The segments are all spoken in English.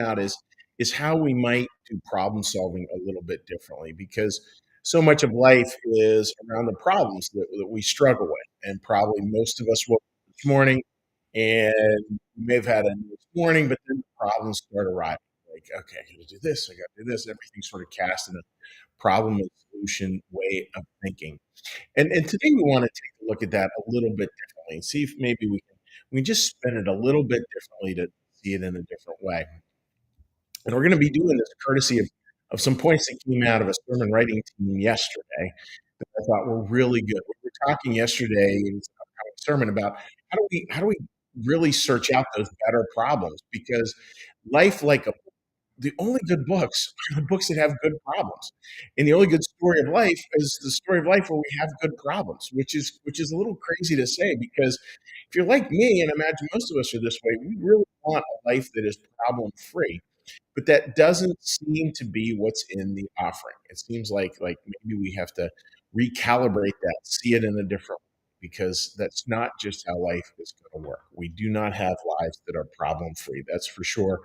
out is how we might do problem solving a little bit differently because so much of life is around the problems that we struggle with. And probably most of us woke up this morning and we may have had a nice morning, but then the problems start arriving. Like, okay, I gotta do this, I gotta do this. Everything's sort of cast in a problem and solution way of thinking. And today we want to take a look at that a little bit differently and see if maybe we can just spin it a little bit differently to see it in a different way. And we're going to be doing this courtesy of some points that came out of a sermon writing team yesterday that I thought were really good. We were talking yesterday in a sermon about how do we really search out those better problems because life like a the only good books are the books that have good problems. And the only good story of life is the story of life where we have good problems, which is a little crazy to say because if you're like me, and I imagine most of us are this way, we really want a life that is problem free. But that doesn't seem to be what's in the offering. It seems like maybe we have to recalibrate that, see it in a different way, because that's not just how life is going to work. We do not have lives that are problem free. That's for sure.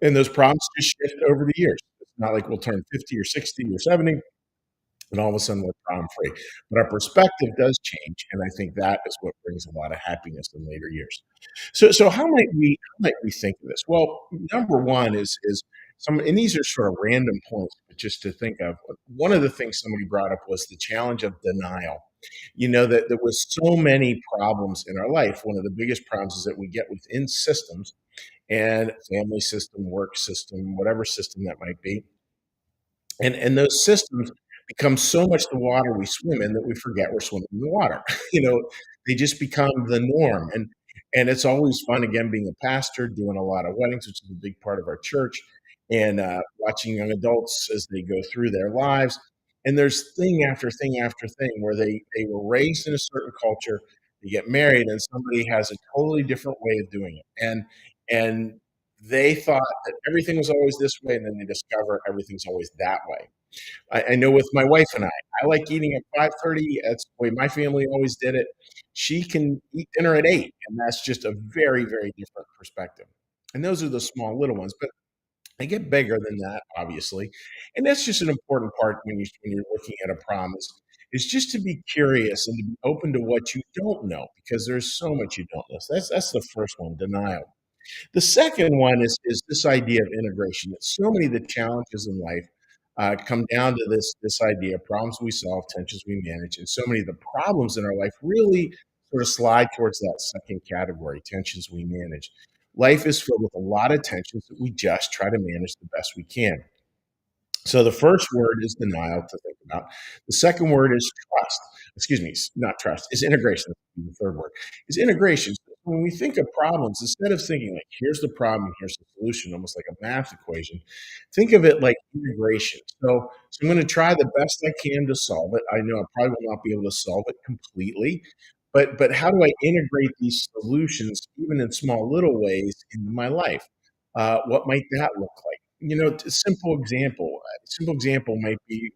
And those problems just shift over the years. It's not like we'll turn 50 or 60 or 70 and all of a sudden we're problem free. But our perspective does change, and I think that is what brings a lot of happiness in later years. So how might we think of this? Well, number one is some, and these are sort of random points, but just to think of. One of the things somebody brought up was the challenge of denial. That there was so many problems in our life. One of the biggest problems is that we get within systems and family system, work system, whatever system that might be. And those systems become so much the water we swim in that we forget we're swimming in the water. You know, they just become the norm. And it's always fun again being a pastor, doing a lot of weddings, which is a big part of our church, and watching young adults as they go through their lives. And there's thing after thing after thing where they were raised in a certain culture, they get married, and somebody has a totally different way of doing it. And they thought that everything was always this way, and then they discover everything's always that way. I know with my wife and I like eating at 5:30. That's the way my family always did it. She can eat dinner at 8, and that's just a very, very different perspective. And those are the small little ones, but they get bigger than that, obviously. And that's just an important part when you're looking at a promise is just to be curious and to be open to what you don't know because there's so much you don't know. So that's the first one, denial. The second one is this idea of integration. That so many of the challenges in life come down to this idea: problems we solve, tensions we manage, and so many of the problems in our life really sort of slide towards that second category: tensions we manage. Life is filled with a lot of tensions that we just try to manage the best we can. So the first word is denial to think about. The second word is trust. Excuse me, not trust, is integration. The third word is integration. So when we think of problems, instead of thinking like, here's the problem, here's the solution, almost like a math equation, think of it like integration. So I'm going to try the best I can to solve it. I know I probably will not be able to solve it completely, but how do I integrate these solutions, even in small little ways, into my life? What might that look like? A simple example. A simple example might be,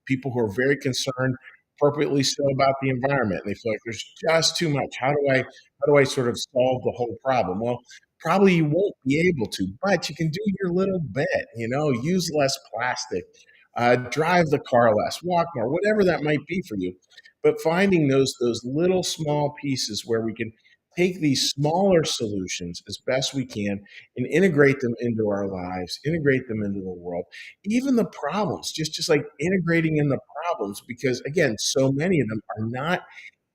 people who are very concerned, appropriately so, about the environment, and they feel like there's just too much. How do I sort of solve the whole problem? Well, probably you won't be able to, but you can do your little bit. Use less plastic, drive the car less, walk more, whatever that might be for you. But finding those little small pieces where we can take these smaller solutions as best we can and integrate them into our lives, integrate them into the world, even the problems, just like integrating in the problems, because again, so many of them are not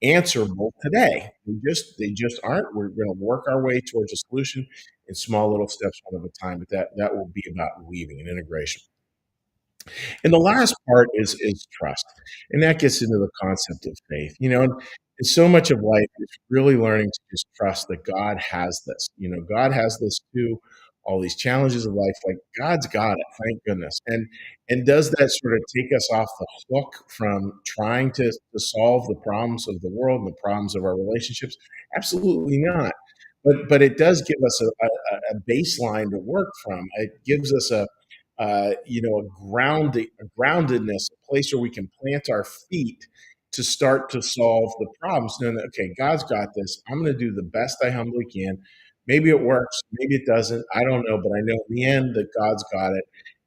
answerable today. They just aren't. We're going to work our way towards a solution in small little steps one at a time, but that will be about weaving and integration. And the last part is trust, and that gets into the concept of faith. And so much of life is really learning to just trust that God has this. God has this too. All these challenges of life, like God's got it, thank goodness. And does that sort of take us off the hook from trying to solve the problems of the world and the problems of our relationships? Absolutely not. But it does give us a baseline to work from. It gives us a groundedness, a place where we can plant our feet to start to solve the problems. Knowing that, okay, God's got this. I'm going to do the best I humbly can. Maybe it works, maybe it doesn't. I don't know, but I know in the end that God's got it,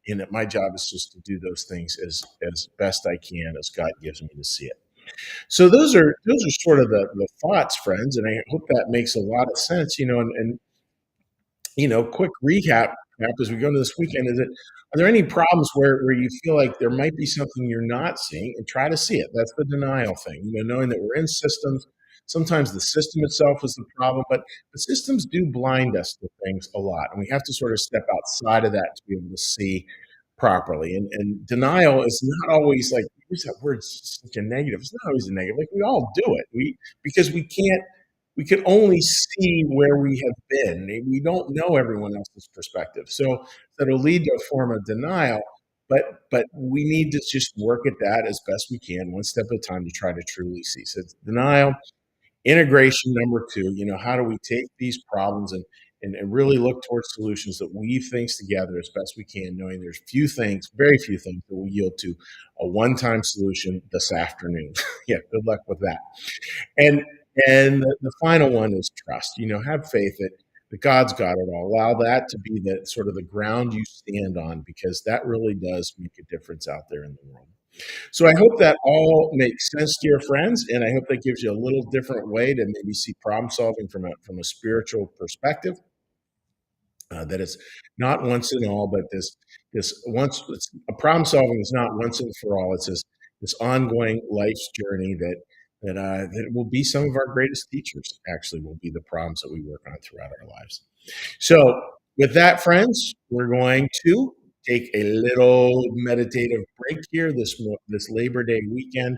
and that my job is just to do those things as best I can, as God gives me to see it. So those are sort of the thoughts, friends, and I hope that makes a lot of sense. And quick recap as we go into this weekend is that are there any problems where you feel like there might be something you're not seeing and try to see it? That's the denial thing. Knowing that we're in systems. Sometimes the system itself is the problem, but the systems do blind us to things a lot, and we have to sort of step outside of that to be able to see properly. And denial is not always like use that word such a negative. It's not always a negative. Like we all do it. Because we can only see where we have been. We don't know everyone else's perspective. So that'll lead to a form of denial. But we need to just work at that as best we can, one step at a time, to try to truly see. So it's denial, integration number two. How do we take these problems and really look towards solutions that weave things together as best we can, knowing there's few things, very few things that will yield to a one-time solution this afternoon. Yeah, good luck with that. And and the final one is trust. Have faith that God's got it all. Allow that to be the sort of the ground you stand on, because that really does make a difference out there in the world. So I hope that all makes sense, dear friends, and I hope that gives you a little different way to maybe see problem solving from a spiritual perspective. That it's not once and all, but this once it's, a problem solving is not once and for all. It's this ongoing life's journey that will be some of our greatest teachers. Actually, will be the problems that we work on throughout our lives. So, with that, friends, we're going to take a little meditative break here this Labor Day weekend.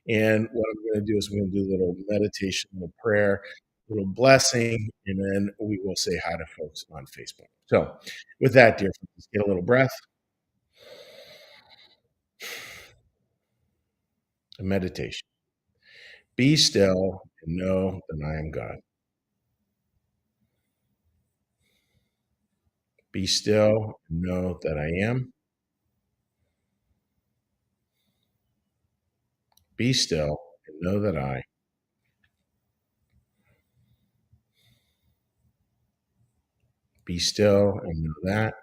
And what I'm going to do is I'm going to do a little meditation, a little prayer, a little blessing, and then we will say hi to folks on Facebook. So, with that, dear friends, get a little breath, a meditation. Be still and know that I am God. Be still and know that I am. Be still and know that I. Be still and know that.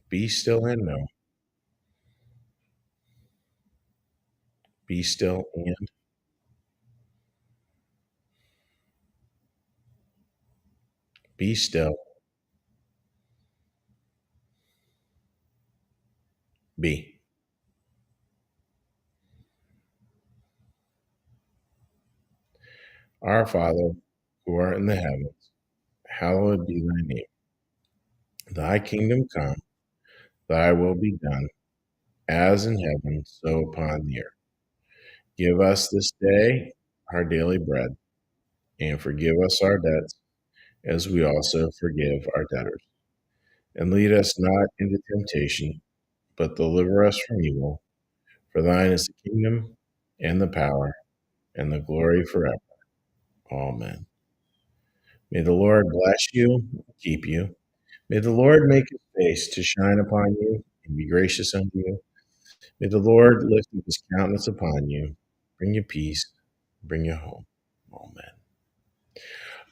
Be still and know. Be still and be still. Be. Our Father, who art in the heavens, hallowed be thy name. Thy kingdom come, thy will be done, as in heaven, so upon the earth. Give us this day our daily bread, and forgive us our debts, as we also forgive our debtors. And lead us not into temptation, but deliver us from evil. For thine is the kingdom, and the power, and the glory forever. Amen. May the Lord bless you and keep you. May the Lord make his face to shine upon you and be gracious unto you. May the Lord lift up his countenance upon you, bring you peace, bring you home. Amen.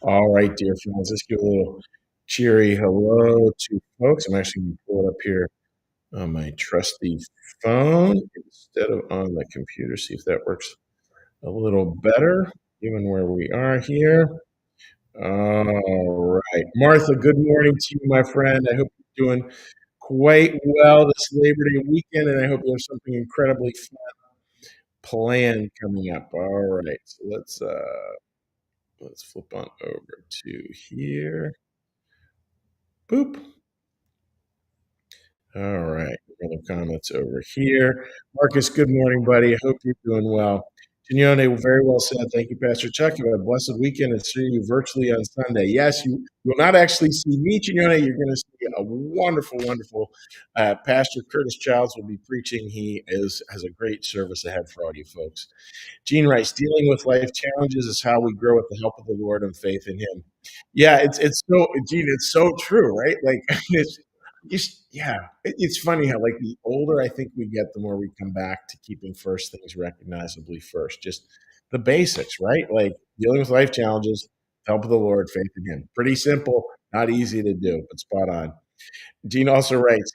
All right, dear friends, let's give a little cheery hello to folks. I'm actually going to pull it up here on my trusty phone instead of on the computer, see if that works a little better, given where we are here. All right. Martha, good morning to you, my friend. I hope you're doing quite well this Labor Day weekend, and I hope you have something incredibly fun planned coming up. All right. So let's flip on over to here. Boop. All right. Other comments over here. Marcus, good morning, buddy. I hope you're doing well. Gignone, very well said. Thank you, Pastor Chuck. Have a blessed weekend and see you virtually on Sunday. Yes, you will not actually see me, Gignone. You're going to see a wonderful, wonderful Pastor Curtis Childs will be preaching. Has a great service ahead for all you folks. Gene Rice, dealing with life challenges is how we grow with the help of the Lord and faith in Him. Yeah, it's so Gene, it's so true, right? Like it's just yeah, it's funny how like the older I think we get, the more we come back to keeping first things recognizably first. Just the basics, right? Like dealing with life challenges, help of the Lord, faith in Him. Pretty simple, not easy to do, but spot on. Gene also writes,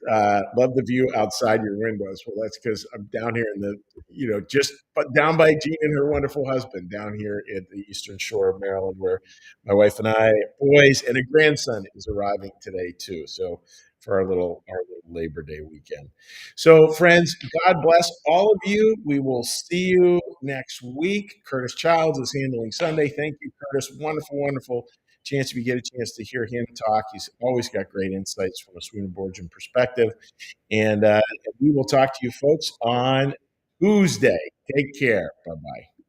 "Love the view outside your windows." Well, that's because I'm down here in the, just but down by Jean and her wonderful husband down here at the Eastern Shore of Maryland, where my wife and I, boys, and a grandson is arriving today too. So for our little Labor Day weekend. So, friends, God bless all of you. We will see you next week. Curtis Childs is handling Sunday. Thank you, Curtis. Wonderful, wonderful chance if you get a chance to hear him talk. He's always got great insights from a Swedenborgian perspective. And we will talk to you folks on Tuesday. Take care. Bye bye.